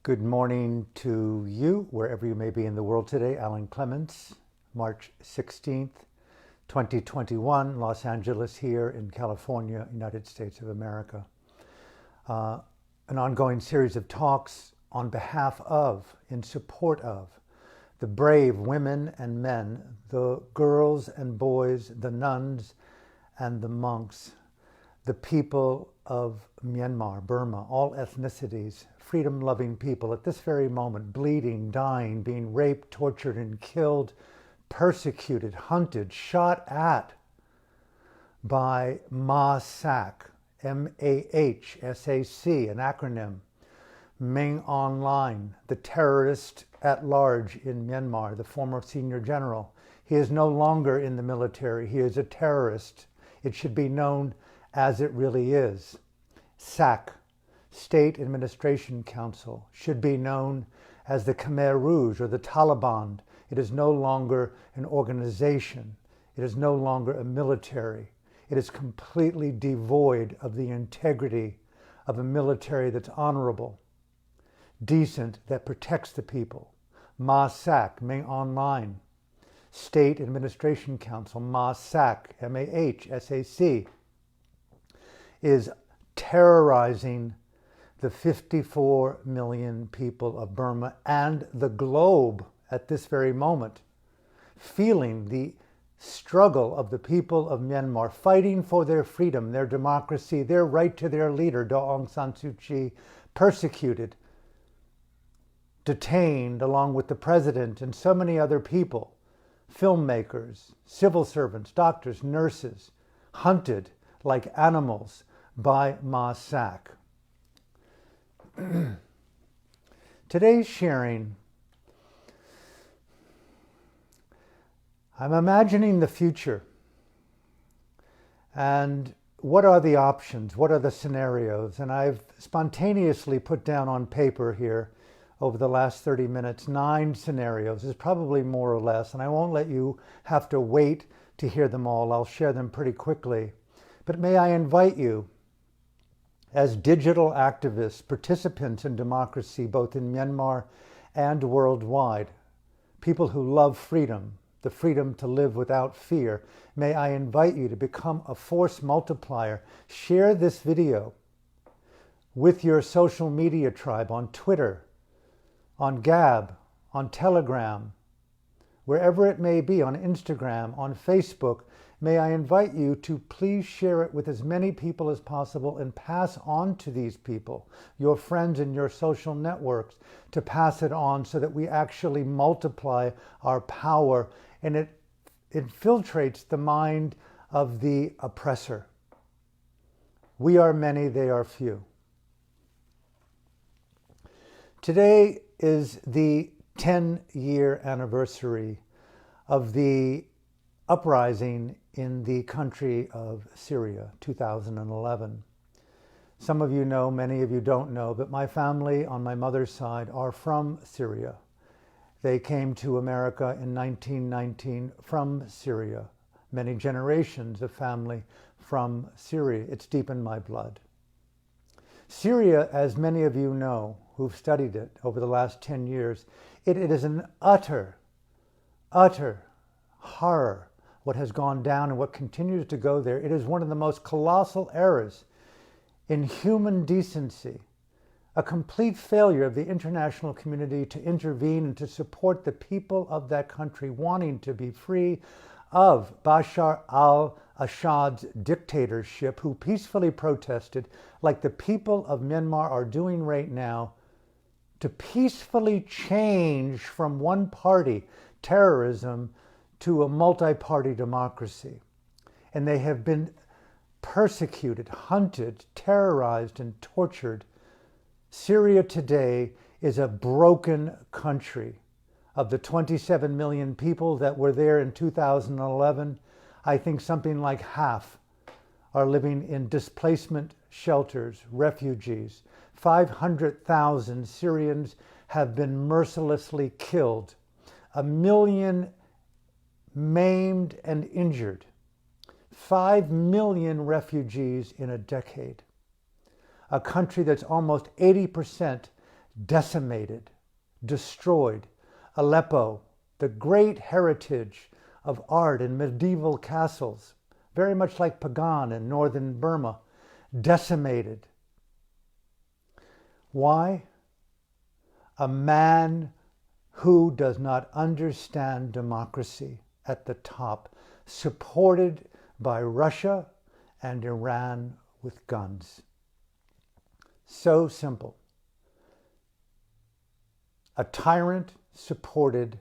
Good morning to you, wherever you may be in the world today. Alan Clements, March 16th, 2021, Los Angeles here in California, United States of America. An ongoing series of talks on behalf of, in support of, the brave women and men, the girls and boys, the nuns and the monks, the people of Myanmar, Burma, all ethnicities, freedom-loving people at this very moment, bleeding, dying, being raped, tortured, and killed, persecuted, hunted, shot at by MAHSAC, M-A-H-S-A-C, an acronym, Ming Online, the terrorist at large in Myanmar, the former senior general. He is no longer in the military. He is a terrorist. It should be known as it really is. SAC, State Administration Council, should be known as the Khmer Rouge or the Taliban. It is no longer an organization. It is no longer a military. It is completely devoid of the integrity of a military that's honorable, decent, that protects the people. MAHSAC, Ming Online, State Administration Council, MAHSAC, M-A-H-S-A-C, is terrorizing the 54 million people of Burma and the globe at this very moment, feeling the struggle of the people of Myanmar, fighting for their freedom, their democracy, their right to their leader, Daw Aung San Suu Kyi, persecuted, detained along with the president and so many other people, filmmakers, civil servants, doctors, nurses, hunted like animals by MAHSAC. Today's sharing, I'm imagining the future and what are the options, what are the scenarios, and I've spontaneously put down on paper here over the last 30 minutes 9 scenarios. There's probably more or less, and I won't let you have to wait to hear them all. I'll share them pretty quickly. But may I invite you, as digital activists, participants in democracy, both in Myanmar and worldwide, people who love freedom, the freedom to live without fear, may I invite you to become a force multiplier. Share this video with your social media tribe on Twitter, on Gab, on Telegram, wherever it may be, on Instagram, on Facebook. May I invite you to please share it with as many people as possible and pass on to these people, your friends in your social networks, to pass it on so that we actually multiply our power and it infiltrates the mind of the oppressor. We are many, they are few. Today is the 10-year anniversary of the uprising in the country of Syria, 2011. Some of you know, many of you don't know, but my family on my mother's side are from Syria. They came to America in 1919 from Syria. Many generations of family from Syria. It's deep in my blood. Syria, as many of you know who've studied it over the last 10 years, it is an utter horror what has gone down and what continues to go there. It is one of the most colossal errors in human decency, a complete failure of the international community to intervene and to support the people of that country wanting to be free of Bashar al-Assad's dictatorship, who peacefully protested, like the people of Myanmar are doing right now, to peacefully change from one party terrorism to a multi-party democracy. And they have been persecuted, hunted, terrorized, and tortured. Syria today is a broken country. Of the 27 million people that were there in 2011, I think something like half are living in displacement shelters, refugees. 500,000 Syrians have been mercilessly killed. 1 million maimed and injured. 5 million refugees in a decade. A country that's almost 80% decimated, destroyed. Aleppo, the great heritage of art and medieval castles, very much like Pagan in northern Burma, decimated. Why? A man who does not understand democracy at the top, supported by Russia and Iran with guns. So simple. A tyrant supported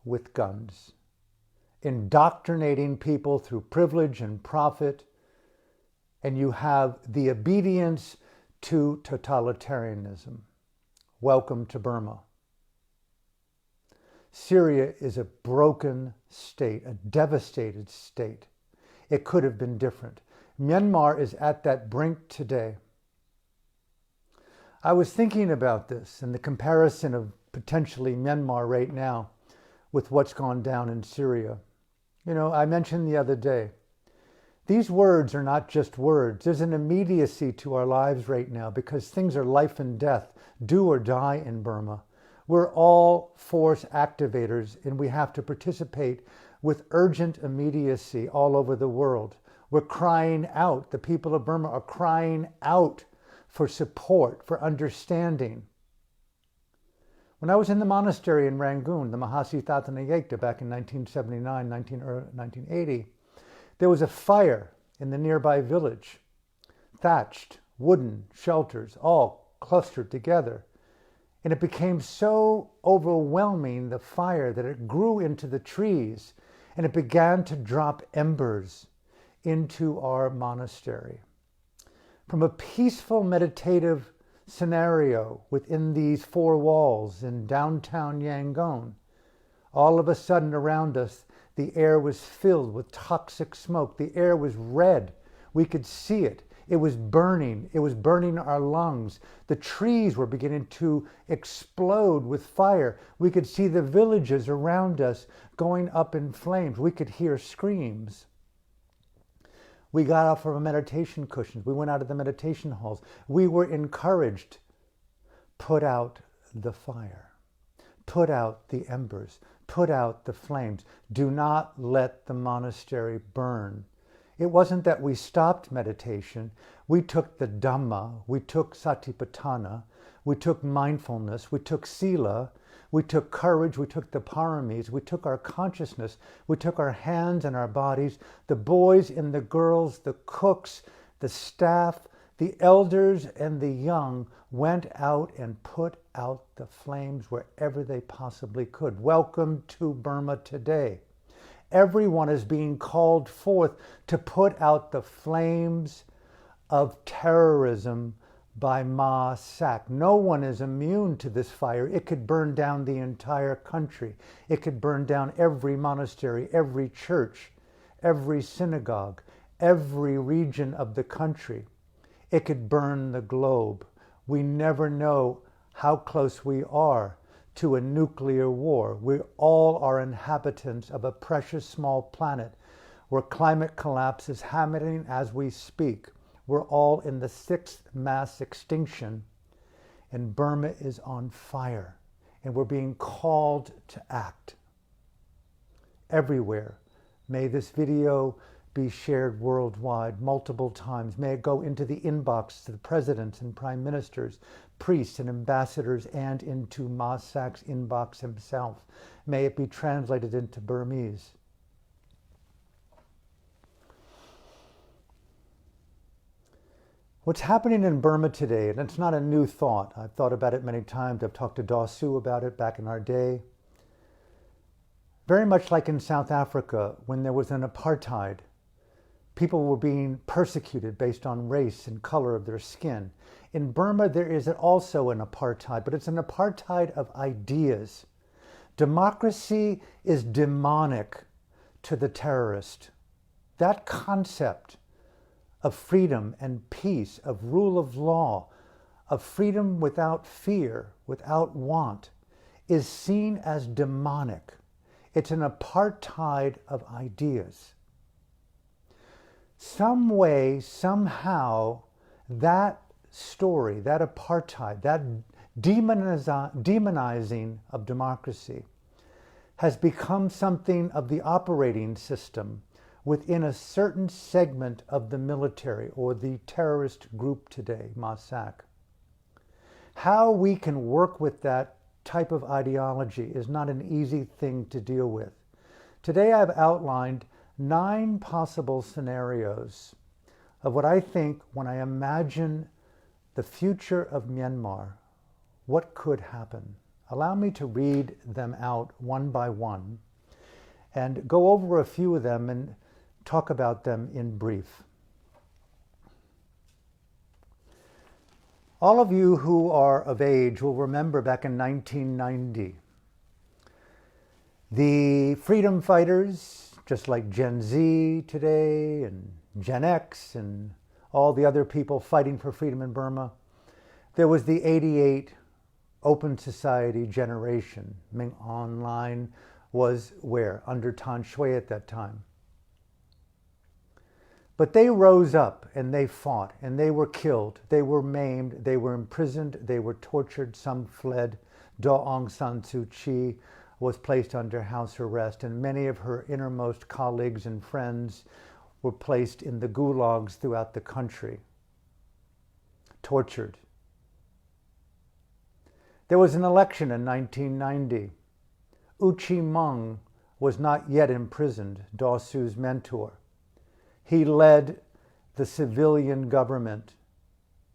with guns, indoctrinating people through privilege and profit, and you have the obedience to totalitarianism. Welcome to Burma. Syria is a broken state, a devastated state. It could have been different. Myanmar is at that brink today. I was thinking about this and the comparison of potentially Myanmar right now with what's gone down in Syria. You know, I mentioned the other day, these words are not just words. There's an immediacy to our lives right now because things are life and death, do or die in Burma. We're all force activators and we have to participate with urgent immediacy all over the world. We're crying out. The people of Burma are crying out for support, for understanding. When I was in the monastery in Rangoon, the Mahasi Thatanayekta, back in 1979, 1980, there was a fire in the nearby village. Thatched, wooden shelters, all clustered together. And it became so overwhelming, the fire, that it grew into the trees and it began to drop embers into our monastery. From a peaceful meditative scenario within these four walls in downtown Yangon, all of a sudden around us, the air was filled with toxic smoke. The air was red. We could see it. It was burning. It was burning our lungs. The trees were beginning to explode with fire. We could see the villages around us going up in flames. We could hear screams. We got off of our meditation cushions. We went out of the meditation halls. We were encouraged. Put out the fire. Put out the embers. Put out the flames. Do not let the monastery burn. It wasn't that we stopped meditation. We took the Dhamma, we took Satipatthana, we took mindfulness, we took Sila, we took courage, we took the Paramis, we took our consciousness, we took our hands and our bodies, the boys and the girls, the cooks, the staff, the elders and the young went out and put out the flames wherever they possibly could. Welcome to Burma today. Everyone is being called forth to put out the flames of terrorism by Ma Sack. No one is immune to this fire. It could burn down the entire country. It could burn down every monastery, every church, every synagogue, every region of the country. It could burn the globe. We never know how close we are to a nuclear war. We all are inhabitants of a precious small planet where climate collapse is happening as we speak. We're all in the sixth mass extinction, and Burma is on fire, and we're being called to act. Everywhere. May this video be shared worldwide multiple times. May it go into the inbox to the presidents and prime ministers, priests and ambassadors, and into Ma Sack's inbox himself. May it be translated into Burmese. What's happening in Burma today, and it's not a new thought. I've thought about it many times. I've talked to Dasu about it back in our day. Very much like in South Africa, when there was an apartheid, people were being persecuted based on race and color of their skin. In Burma, there is also an apartheid, but it's an apartheid of ideas. Democracy is demonic to the terrorist. That concept of freedom and peace, of rule of law, of freedom without fear, without want, is seen as demonic. It's an apartheid of ideas. Some way, somehow, that story, that apartheid, that demonizing of democracy has become something of the operating system within a certain segment of the military or the terrorist group today, Mossad. How we can work with that type of ideology is not an easy thing to deal with. Today I've outlined 9 possible scenarios of what I think when I imagine the future of Myanmar, what could happen. Allow me to read them out one by one and go over a few of them and talk about them in brief. All of you who are of age will remember back in 1990, the freedom fighters, just like Gen Z today and Gen X and all the other people fighting for freedom in Burma, there was the '88 Open Society generation. Ming Online was where? Under Tan Shui at that time. But they rose up and they fought and they were killed, they were maimed, they were imprisoned, they were tortured, some fled. Daw Aung San Suu Kyi was placed under house arrest, and many of her innermost colleagues and friends were placed in the gulags throughout the country, tortured. There was an election in 1990. U Chi Mung was not yet imprisoned, Daw Su's mentor. He led the civilian government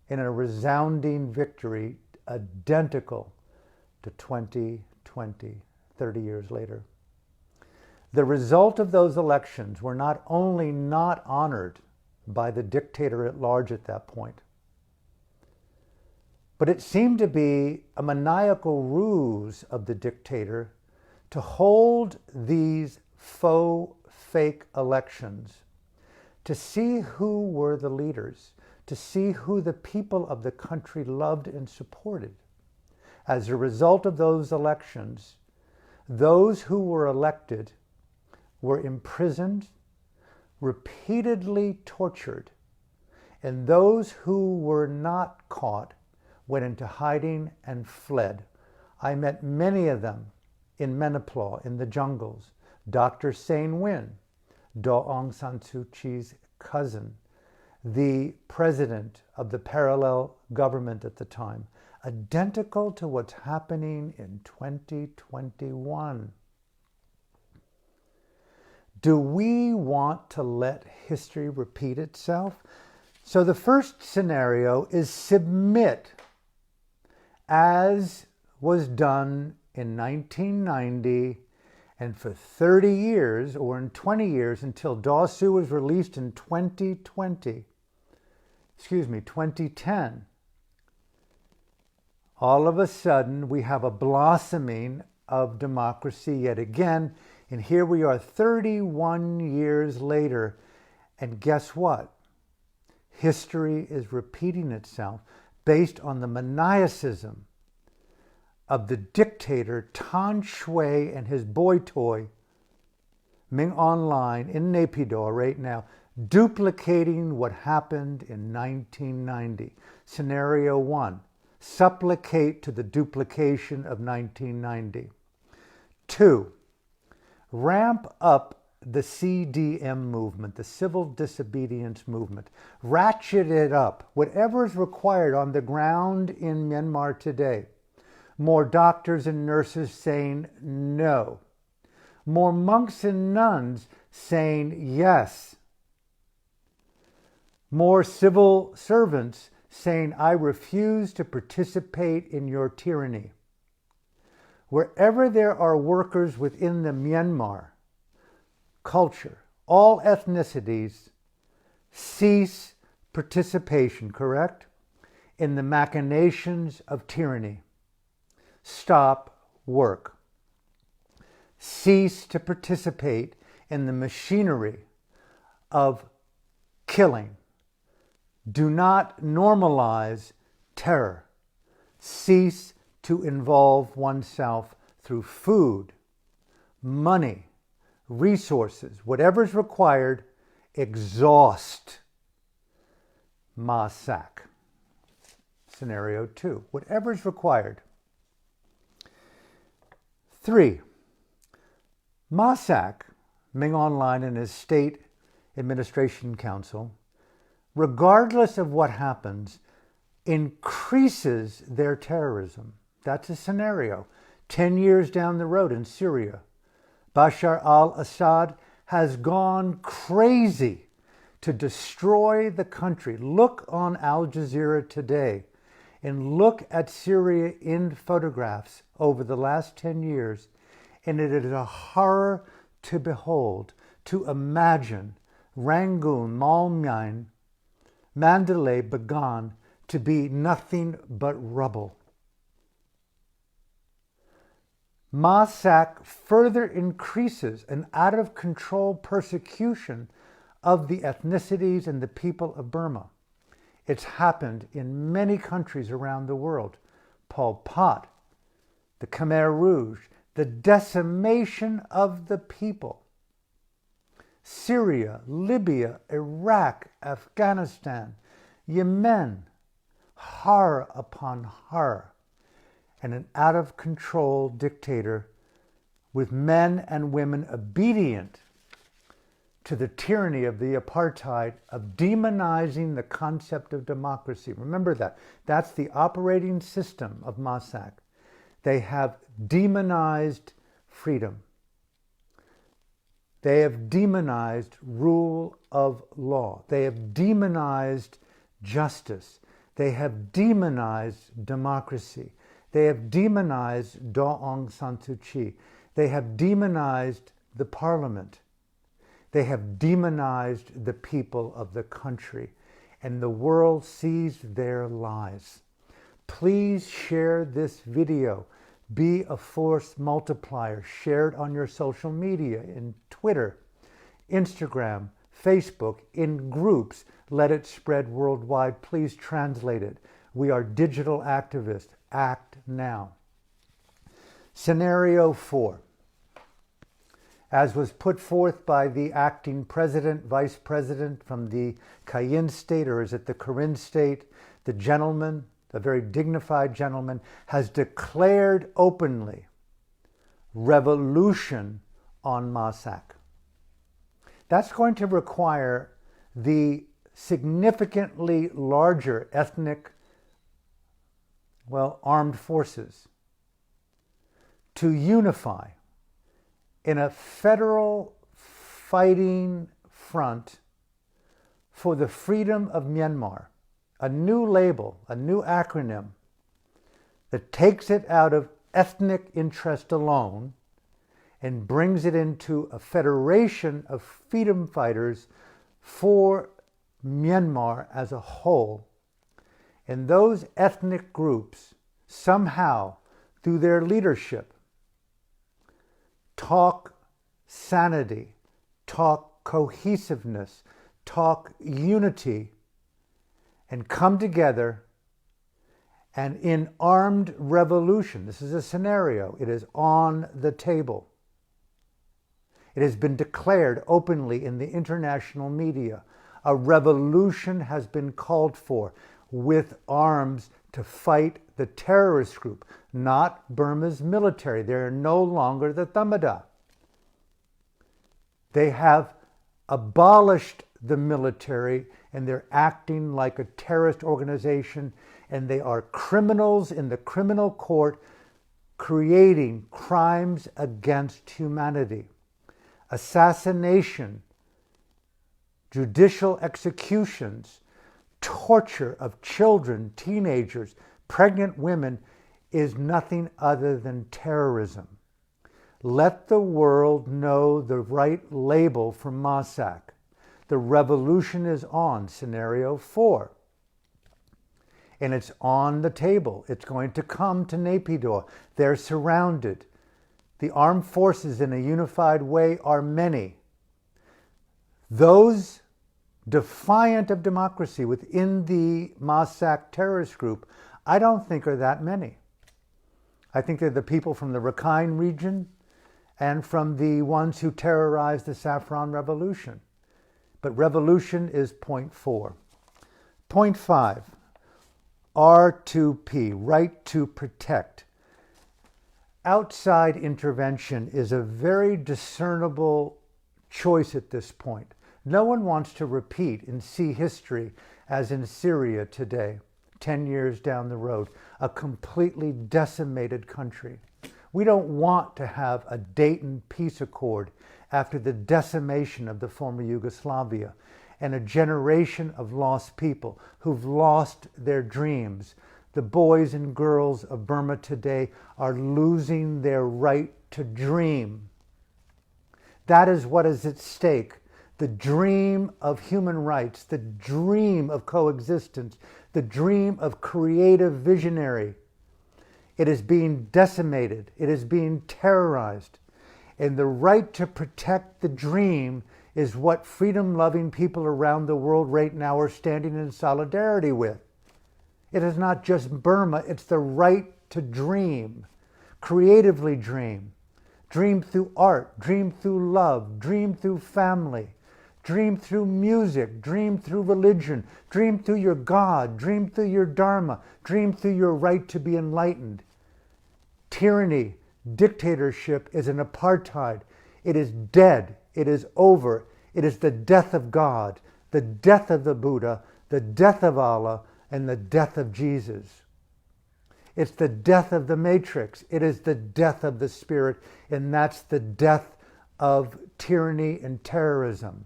in a resounding victory identical to 2020, 30 years later. The result of those elections were not only not honored by the dictator at large at that point, but it seemed to be a maniacal ruse of the dictator to hold these faux, fake elections, to see who were the leaders, to see who the people of the country loved and supported. As a result of those elections, those who were elected were imprisoned, repeatedly tortured, and those who were not caught went into hiding and fled. I met many of them in Menopause, in the jungles. Dr. Sein Win, Daw Aung San Suu Kyi's cousin, the president of the parallel government at the time, identical to what's happening in 2021. Do we want to let history repeat itself? So the first scenario is submit, as was done in 1990 and for 30 years, or in 20 years, until Daw Suu was released in 2010. All of a sudden, we have a blossoming of democracy yet again, and here we are 31 years later, and guess what? History is repeating itself based on the maniacism of the dictator Tan Shui and his boy toy, Ming Online, in Naypyidaw right now, duplicating what happened in 1990. Scenario 1, supplicate to the duplication of 1990. 2, ramp up the CDM movement, the civil disobedience movement. Ratchet it up, whatever is required on the ground in Myanmar today. More doctors and nurses saying no. More monks and nuns saying yes. More civil servants saying, I refuse to participate in your tyranny. Wherever there are workers within the Myanmar culture, all ethnicities, cease participation, correct? In the machinations of tyranny. Stop work. Cease to participate in the machinery of killing. Do not normalize terror. Cease to involve oneself through food, money, resources, whatever's required. Exhaust. Masak. scenario 2, whatever is required. 3, Masak, Ming Online and his State Administration Council, regardless of what happens, increases their terrorism. That's a scenario. 10 years down the road in Syria, Bashar al-Assad has gone crazy to destroy the country. Look on Al Jazeera today and look at Syria in photographs over the last 10 years, and it is a horror to behold, to imagine Rangoon, Malmyan, Mandela begun to be nothing but rubble. Masak further increases an out-of-control persecution of the ethnicities and the people of Burma. It's happened in many countries around the world. Pol Pot, the Khmer Rouge, the decimation of the people. Syria, Libya, Iraq, Afghanistan, Yemen, horror upon horror, and an out-of-control dictator with men and women obedient to the tyranny of the apartheid of demonizing the concept of democracy. Remember that. That's the operating system of Masak. They have demonized freedom. They have demonized rule of law. They have demonized justice. They have demonized democracy. They have demonized Daw Aung San Suu Kyi. They have demonized the parliament. They have demonized the people of the country. And the world sees their lies. Please share this video. Be a force multiplier. Share it on your social media, in Twitter, Instagram, Facebook, in groups. Let it spread worldwide. Please translate it. We are digital activists. Act now. Scenario 4. As was put forth by the acting president, vice president from the Cayenne state, or is it the Karen state, the gentleman, a very dignified gentleman, has declared openly revolution on Masak. That's going to require the significantly larger ethnic, armed forces to unify in a federal fighting front for the freedom of Myanmar, a new label, a new acronym that takes it out of ethnic interest alone and brings it into a federation of freedom fighters for Myanmar as a whole. And those ethnic groups somehow, through their leadership, talk sanity, talk cohesiveness, talk unity, and come together and in armed revolution. This is a scenario. It is on the table. It has been declared openly in the international media. A revolution has been called for with arms to fight the terrorist group, not Burma's military. They are no longer the Thamada. They have abolished the military and they're acting like a terrorist organization, and they are criminals in the criminal court creating crimes against humanity. Assassination, judicial executions, torture of children, teenagers, pregnant women is nothing other than terrorism. Let the world know the right label for Masak. The revolution is on, scenario 4. And it's on the table. It's going to come to Naypyidaw. They're surrounded. The armed forces in a unified way are many. Those defiant of democracy within the Masak terrorist group, I don't think are that many. I think they're the people from the Rakhine region and from the ones who terrorized the Saffron Revolution. But revolution is point 4. Point 5. R2P, right to protect. Outside intervention is a very discernible choice at this point. No one wants to repeat and see history as in Syria today, 10 years down the road, a completely decimated country. We don't want to have a Dayton peace accord after the decimation of the former Yugoslavia and a generation of lost people who've lost their dreams. The boys and girls of Burma today are losing their right to dream. That is what is at stake. The dream of human rights, the dream of coexistence, the dream of creative visionary. It is being decimated. It is being terrorized. And the right to protect the dream is what freedom-loving people around the world right now are standing in solidarity with. It is not just Burma, it's the right to dream, creatively dream. Dream through art, dream through love, dream through family, dream through music, dream through religion, dream through your God, dream through your Dharma, dream through your right to be enlightened. Tyranny, dictatorship is an apartheid. It is dead. It is over. It is the death of God, the death of the Buddha, the death of Allah, and the death of Jesus. It's the death of the matrix. It is the death of the spirit, and that's the death of tyranny and terrorism.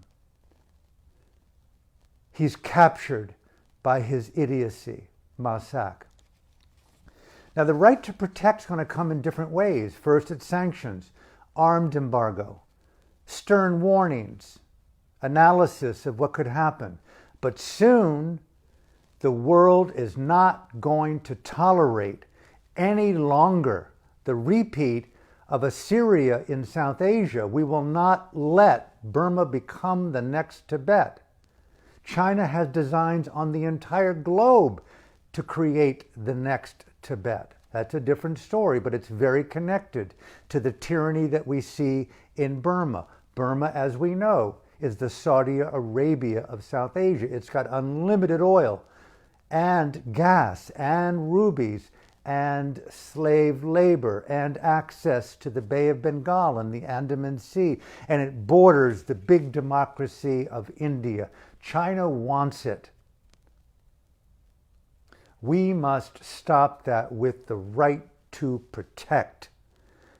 He's captured by his idiocy, Masak. Now, the right to protect is going to come in different ways. First, it's sanctions, armed embargo, stern warnings, analysis of what could happen. But soon, the world is not going to tolerate any longer the repeat of a Syria in South Asia. We will not let Burma become the next Tibet. China has designs on the entire globe to create the next Tibet. That's a different story, but it's very connected to the tyranny that we see in Burma. Burma, as we know, is the Saudi Arabia of South Asia. It's got unlimited oil and gas and rubies and slave labor and access to the Bay of Bengal and the Andaman Sea. And it borders the big democracy of India. China wants it. We must stop that with the right to protect.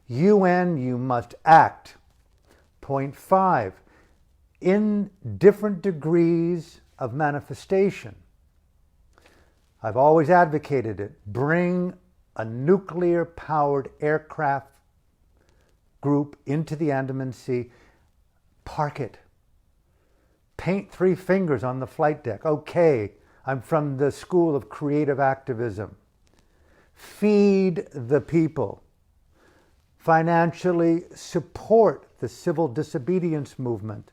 UN, you must act. Point 5, in different degrees of manifestation. I've always advocated it. Bring a nuclear-powered aircraft group into the Andaman Sea. Park it. Paint 3 fingers on the flight deck. Okay, I'm from the school of creative activism. Feed the people. Financially support the civil disobedience movement.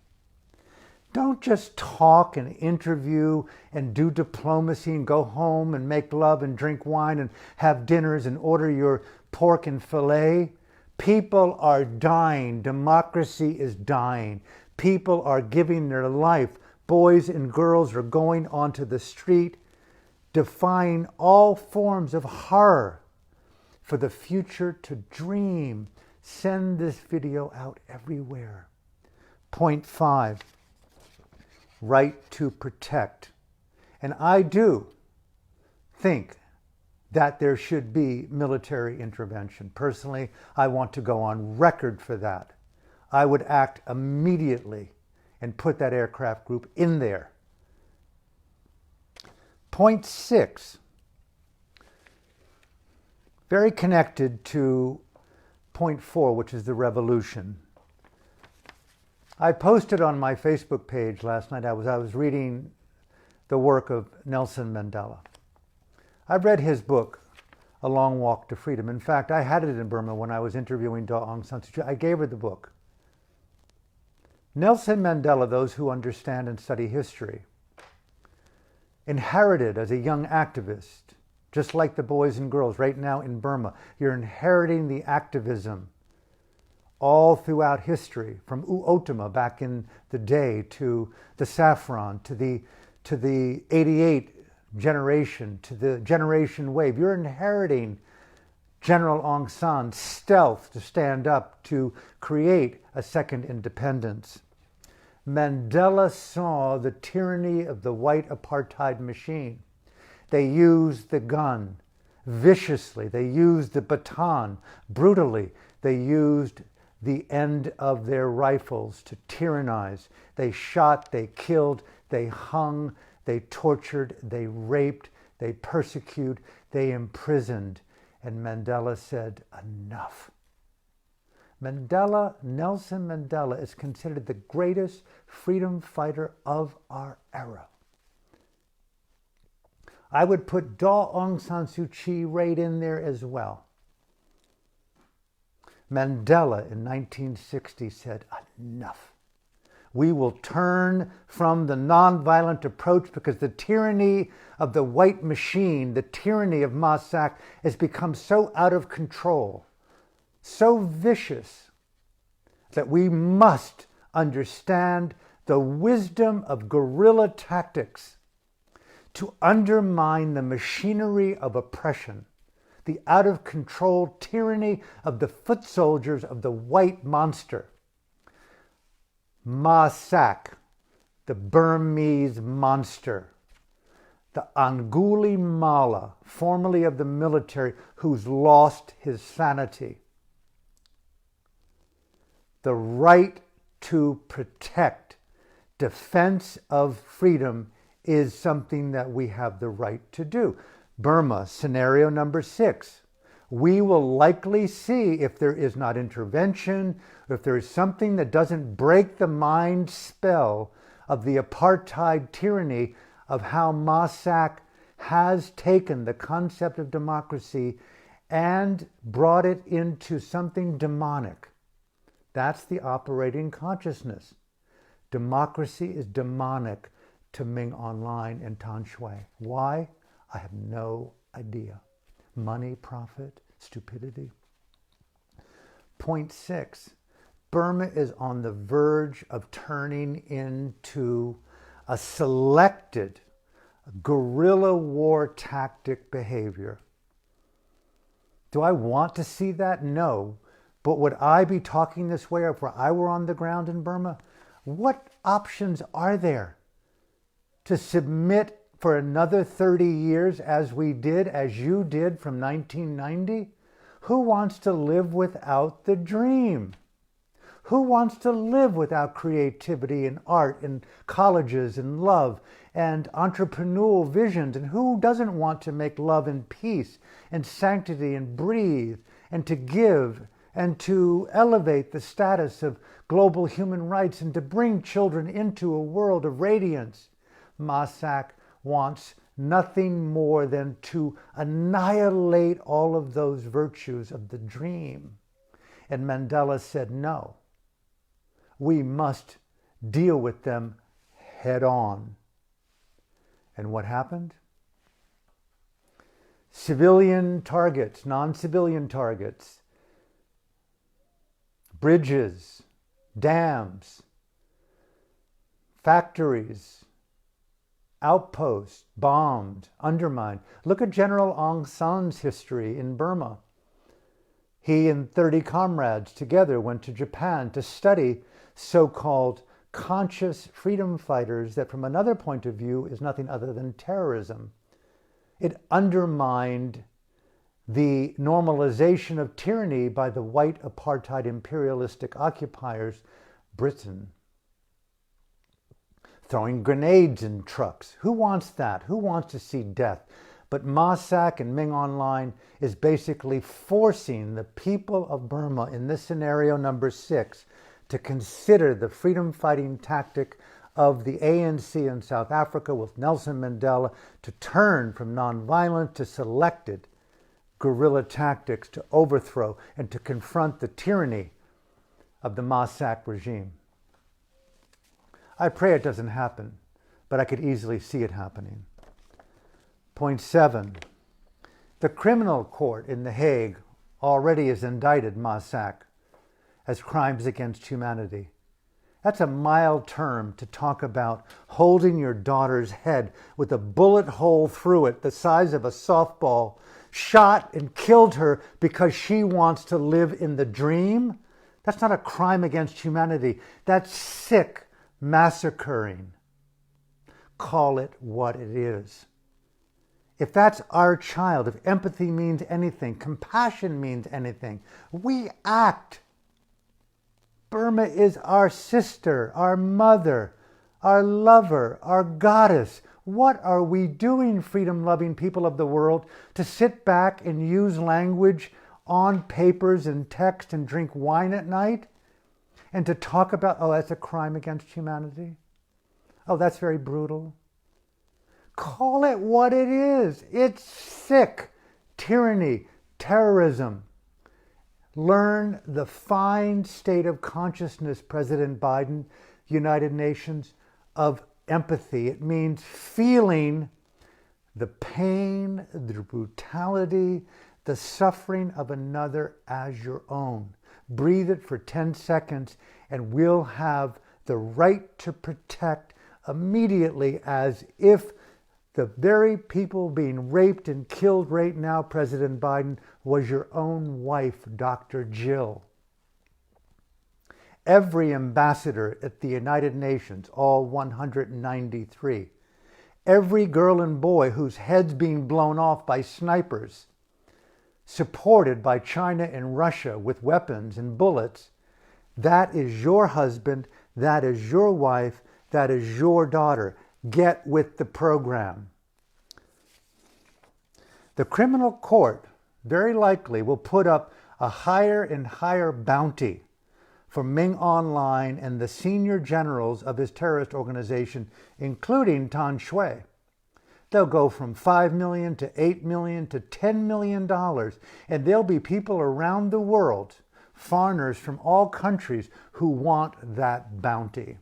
Don't just talk and interview and do diplomacy and go home and make love and drink wine and have dinners and order your pork and filet. People are dying. Democracy is dying. People are giving their life. Boys and girls are going onto the street, defying all forms of horror for the future to dream. Send this video out everywhere. Point 5, right to protect. And I do think that there should be military intervention. Personally, I want to go on record for that. I would act immediately and put that aircraft group in there. Point 6, very connected to point 4, which is the revolution. I posted on my Facebook page last night, I was reading the work of Nelson Mandela. I've read his book, A Long Walk to Freedom. In fact, I had it in Burma when I was interviewing Daw Aung San Suu Kyi. I gave her the book. Nelson Mandela, those who understand and study history, inherited as a young activist, just like the boys and girls right now in Burma. You're inheriting the activism all throughout history, from Utama back in the day to the saffron, to the 88 generation to the generation wave. You're inheriting General Aung San's stealth to stand up to create a second independence. Mandela saw the tyranny of the white apartheid machine. They used the gun viciously. They used the baton brutally. They used the end of their rifles to tyrannize. They shot, they killed, they hung, they tortured, they raped, they persecuted, they imprisoned. And Mandela said, enough. Nelson Mandela is considered the greatest freedom fighter of our era. I would put Daw Aung San Suu Kyi right in there as well. Mandela in 1960 said, enough. We will turn from the nonviolent approach because the tyranny of the white machine, the tyranny of Ma Sac, has become so out of control, so vicious, that we must understand the wisdom of guerrilla tactics to undermine the machinery of oppression, the out-of-control tyranny of the foot soldiers of the white monster. Ma Sac, the Burmese monster, the Anguli Mala, formerly of the military, who's lost his sanity. The right to protect, defense of freedom is something that we have the right to do. Burma, scenario number 6. We will likely see if there is not intervention, or if there is something that doesn't break the mind spell of the apartheid tyranny of how Ma Sac has taken the concept of democracy and brought it into something demonic. That's the operating consciousness. Democracy is demonic to Ming Online and Tan Shui. Why? I have no idea. Money, profit, stupidity. Point 6. Burma is on the verge of turning into a selected guerrilla war tactic behavior. Do I want to see that? No. But would I be talking this way if I were on the ground in Burma? What options are there to submit for another 30 years as we did, as you did from 1990? Who wants to live without the dream? Who wants to live without creativity and art and colleges and love and entrepreneurial visions? And who doesn't want to make love and peace and sanctity and breathe and to give and to elevate the status of global human rights and to bring children into a world of radiance? Ma Sac wants nothing more than to annihilate all of those virtues of the dream. And Mandela said, no, we must deal with them head on. And what happened? Civilian targets, non-civilian targets, bridges, dams, factories, outposts, bombed, undermined. Look at General Aung San's history in Burma. He and 30 comrades together went to Japan to study so-called conscious freedom fighters that from another point of view is nothing other than terrorism. It undermined the normalization of tyranny by the white apartheid imperialistic occupiers, Britain. Throwing grenades in trucks. Who wants that? Who wants to see death? But Ma Sac and Ming Online is basically forcing the people of Burma in this scenario number 6 to consider the freedom fighting tactic of the ANC in South Africa with Nelson Mandela to turn from nonviolent to selected guerrilla tactics to overthrow and to confront the tyranny of the Ma Sac regime. I pray it doesn't happen, but I could easily see it happening. Point 7. The criminal court in The Hague already has indicted Ma Sac as crimes against humanity. That's a mild term to talk about holding your daughter's head with a bullet hole through it the size of a softball, shot and killed her because she wants to live in the dream. That's not a crime against humanity. That's sick massacring. Call it what it is. If that's our child, if empathy means anything, compassion means anything, we act. Burma is our sister, our mother, our lover, our goddess. What are we doing, freedom-loving people of the world, to sit back and use language on papers and text and drink wine at night? And to talk about, oh, that's a crime against humanity? Oh, that's very brutal. Call it what it is. It's sick. Tyranny, terrorism. Learn the fine state of consciousness, President Biden, United Nations, of empathy. It means feeling the pain, the brutality, the suffering of another as your own. Breathe it for 10 seconds and we'll have the right to protect immediately, as if the very people being raped and killed right now, President Biden, was your own wife, Dr. Jill. Every ambassador at the United Nations, all 193, every girl and boy whose head's being blown off by snipers, supported by China and Russia with weapons and bullets, that is your husband, that is your wife, that is your daughter. Get with the program. The criminal court very likely will put up a higher and higher bounty for Ming Online and the senior generals of his terrorist organization, including Tan Shui. They'll go from $5 million to $8 million to $10 million, and there'll be people around the world, foreigners from all countries, who want that bounty.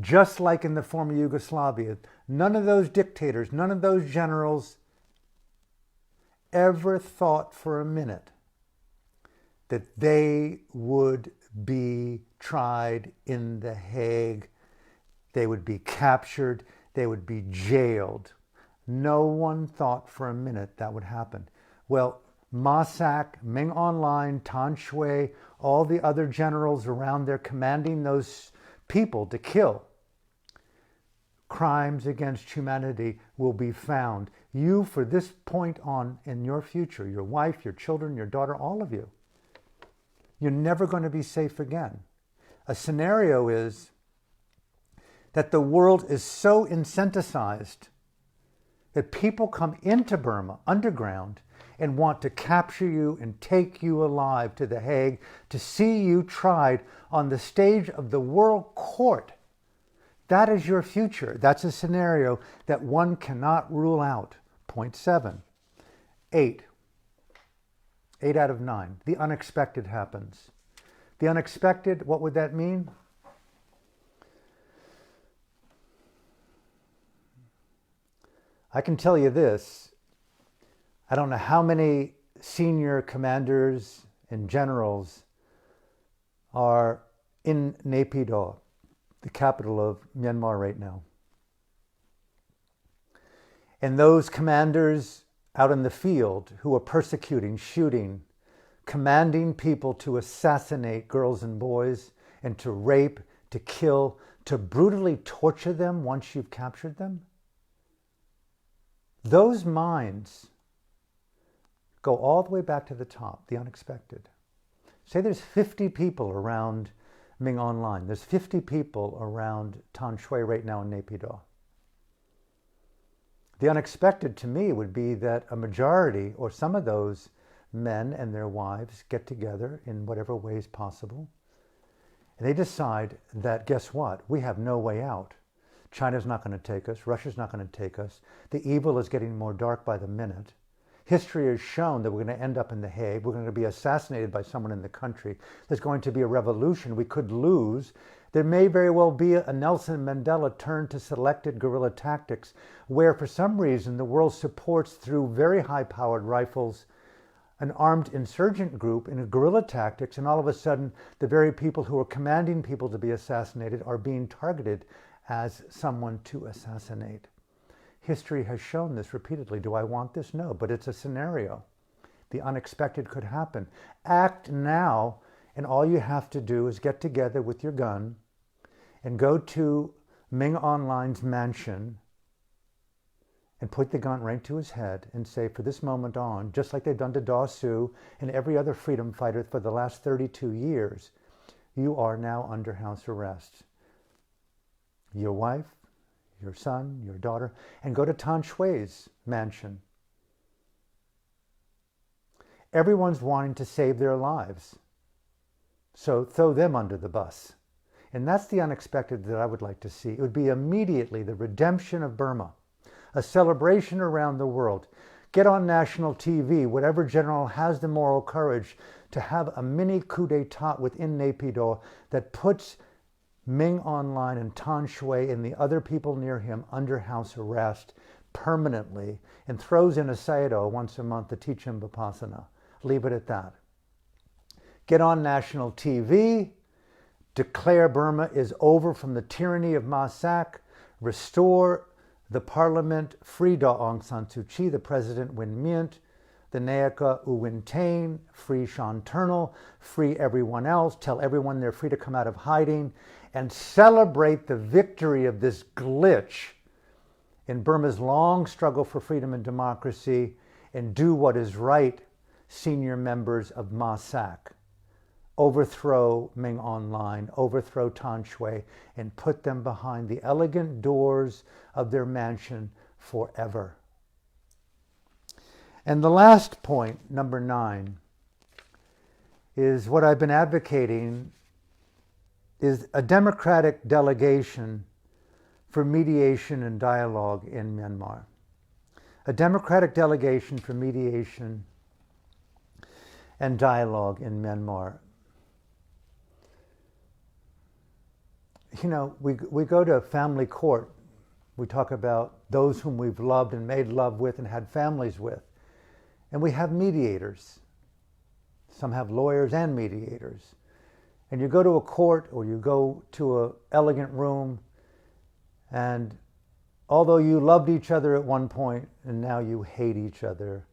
Just like in the former Yugoslavia, none of those dictators, none of those generals ever thought for a minute that they would be tried in The Hague, they would be captured, they would be jailed. No one thought for a minute that would happen. Well, Mossack, Ming Online, Tan Shui, all the other generals around there commanding those people to kill. Crimes against humanity will be found. You, for this point on in your future, your wife, your children, your daughter, all of you, you're never going to be safe again. A scenario is that the world is so incentivized that people come into Burma underground and want to capture you and take you alive to The Hague to see you tried on the stage of the World Court. That is your future. That's a scenario that one cannot rule out. Point 7. 8 out of 9. The unexpected happens. The unexpected, what would that mean? I can tell you this. I don't know how many senior commanders and generals are in Naypyidaw, the capital of Myanmar right now. And those commanders out in the field who are persecuting, shooting, commanding people to assassinate girls and boys and to rape, to kill, to brutally torture them once you've captured them. Those minds go all the way back to the top, the unexpected. Say there's 50 people around Ming Online. There's 50 people around Tan Shui right now in Naypyidaw. The unexpected to me would be that a majority or some of those men and their wives get together in whatever ways possible. And they decide that, guess what? We have no way out. China's not going to take us. Russia's not going to take us. The evil is getting more dark by the minute. History has shown that we're going to end up in The Hague. We're going to be assassinated by someone in the country. There's going to be a revolution. We could lose. There may very well be a Nelson Mandela turn to selected guerrilla tactics, where for some reason the world supports through very high-powered rifles an armed insurgent group in guerrilla tactics, and all of a sudden the very people who are commanding people to be assassinated are being targeted as someone to assassinate. History has shown this repeatedly. Do I want this? No, but it's a scenario. The unexpected could happen. Act now, and all you have to do is get together with your gun and go to Ming Online's mansion and put the gun right to his head and say, for this moment on, just like they've done to Da Su and every other freedom fighter for the last 32 years, you are now under house arrest. Your wife, your son, your daughter, and go to Tan Shui's mansion. Everyone's wanting to save their lives, so throw them under the bus. And that's the unexpected that I would like to see. It would be immediately the redemption of Burma, a celebration around the world. Get on national TV, whatever general has the moral courage to have a mini coup d'etat within Naypyidaw that puts Ming Online and Tan Shui and the other people near him under house arrest permanently, and throws in a Sayadaw once a month to teach him Vipassana. Leave it at that. Get on national TV, declare Burma is over from the tyranny of Ma Sak, restore the parliament, free Daw Aung San Suu Kyi, the president Win Myint, the Nayaka U Win Tain, free Shan Turnal, free everyone else, tell everyone they're free to come out of hiding, and celebrate the victory of this glitch in Burma's long struggle for freedom and democracy, and do what is right, senior members of Ma Sak. Overthrow Ming Online, overthrow Tan Shui, and put them behind the elegant doors of their mansion forever. And the last point, number 9, is what I've been advocating is a democratic delegation for mediation and dialogue in Myanmar. A democratic delegation for mediation and dialogue in Myanmar. You know, we go to family court. We talk about those whom we've loved and made love with and had families with. And we have mediators. Some have lawyers and mediators. And you go to a court or you go to an elegant room, and although you loved each other at one point and now you hate each other,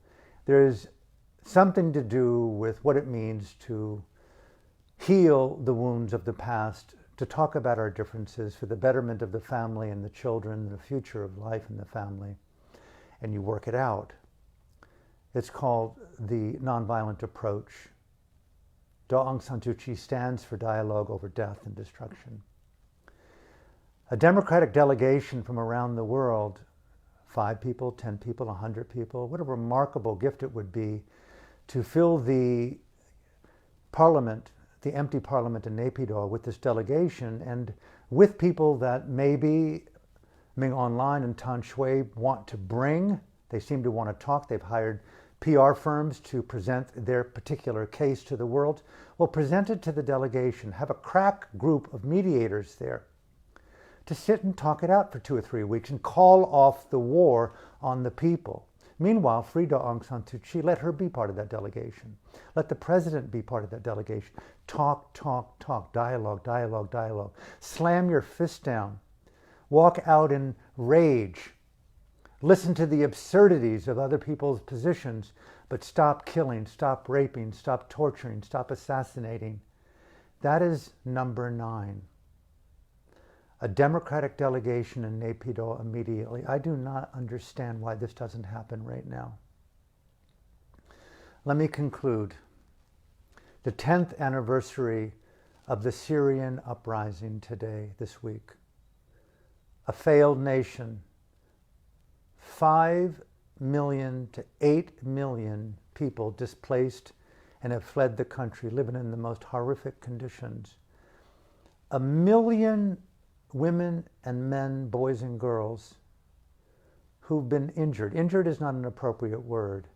there's something to do with what it means to heal the wounds of the past, to talk about our differences for the betterment of the family and the children and the future of life in the family, and you work it out. It's called the nonviolent approach. Daw Aung San Suu Kyi stands for dialogue over death and destruction. A democratic delegation from around the world, 5 people, 10 people, 100 people, what a remarkable gift it would be to fill the parliament, the empty parliament in Naypyidaw, with this delegation, and with people that maybe Ming Online and Tan Shui want to bring. They seem to want to talk. They've hired PR firms to present their particular case to the world. Well, present it to the delegation. Have a crack group of mediators there to sit and talk it out for 2 or 3 weeks and call off the war on the people. Meanwhile, free Daw Aung San Suu Kyi, let her be part of that delegation. Let the president be part of that delegation. Talk, talk, talk. Dialogue, dialogue, dialogue. Slam your fist down. Walk out in rage. Listen to the absurdities of other people's positions, but stop killing, stop raping, stop torturing, stop assassinating. That is number 9. A democratic delegation in Naypyidaw immediately. I do not understand why this doesn't happen right now. Let me conclude. The 10th anniversary of the Syrian uprising today, this week. A failed nation. 5 million to 8 million people displaced and have fled the country, living in the most horrific conditions. 1 million women and men, boys and girls, who've been injured. Injured is not an appropriate word.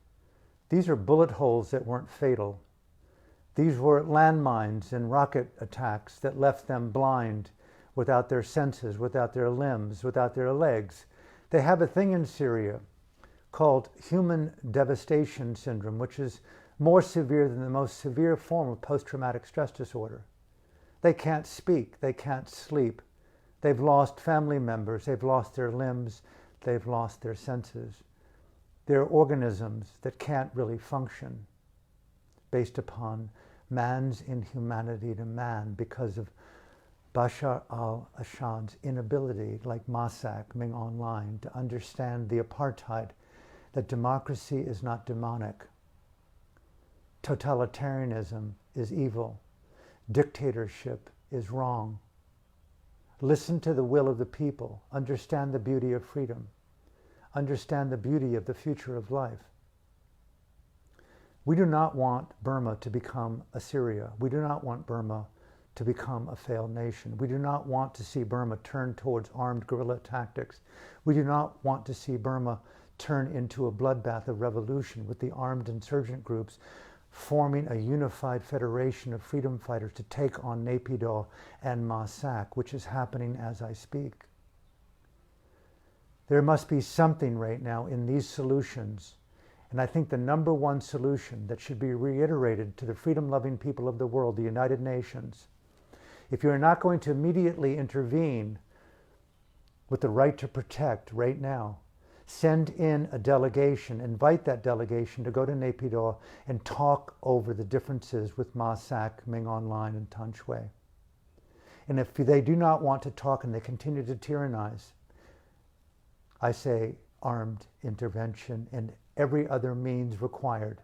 These are bullet holes that weren't fatal. These were landmines and rocket attacks that left them blind, without their senses, without their limbs, without their legs. They have a thing in Syria called human devastation syndrome, which is more severe than the most severe form of post-traumatic stress disorder. They can't speak, they can't sleep. They've lost family members, they've lost their limbs, they've lost their senses. They're organisms that can't really function based upon man's inhumanity to man because of Bashar al-Assad's inability, like Mossack, Ming Online, to understand the apartheid, that democracy is not demonic. Totalitarianism is evil. Dictatorship is wrong. Listen to the will of the people. Understand the beauty of freedom. Understand the beauty of the future of life. We do not want Burma to become a Syria. We do not want Burma to become a failed nation. We do not want to see Burma turn towards armed guerrilla tactics. We do not want to see Burma turn into a bloodbath of revolution with the armed insurgent groups forming a unified federation of freedom fighters to take on Naypyidaw and Ma Sak, which is happening as I speak. There must be something right now in these solutions, and I think the number one solution that should be reiterated to the freedom-loving people of the world, the United Nations. If you're not going to immediately intervene with the right to protect right now, send in a delegation, invite that delegation to go to Naypyidaw and talk over the differences with Ma Sak, Ming Online, and Tan Shui. And if they do not want to talk and they continue to tyrannize, I say armed intervention and every other means required,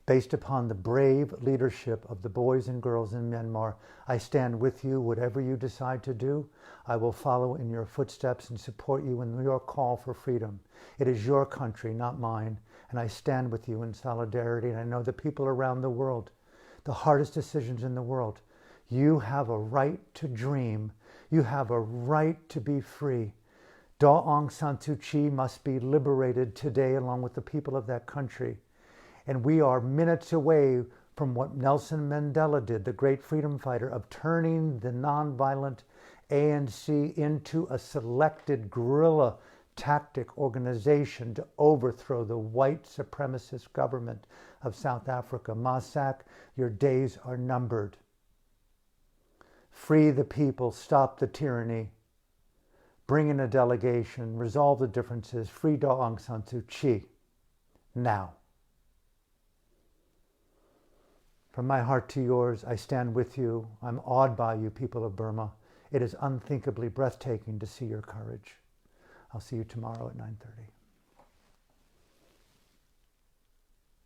based upon the brave leadership of the boys and girls in Myanmar. I stand with you, whatever you decide to do. I will follow in your footsteps and support you in your call for freedom. It is your country, not mine, and I stand with you in solidarity. And I know the people around the world, the hardest decisions in the world, you have a right to dream. You have a right to be free. Daw Aung San Suu Kyi must be liberated today along with the people of that country. And we are minutes away from what Nelson Mandela did, the great freedom fighter, of turning the nonviolent ANC into a selected guerrilla tactic organization to overthrow the white supremacist government of South Africa. Ma Sak, your days are numbered. Free the people, stop the tyranny, bring in a delegation, resolve the differences, free Daw Aung San Suu Kyi, now. From my heart to yours, I stand with you. I'm awed by you, people of Burma. It is unthinkably breathtaking to see your courage. I'll see you tomorrow at 9:30.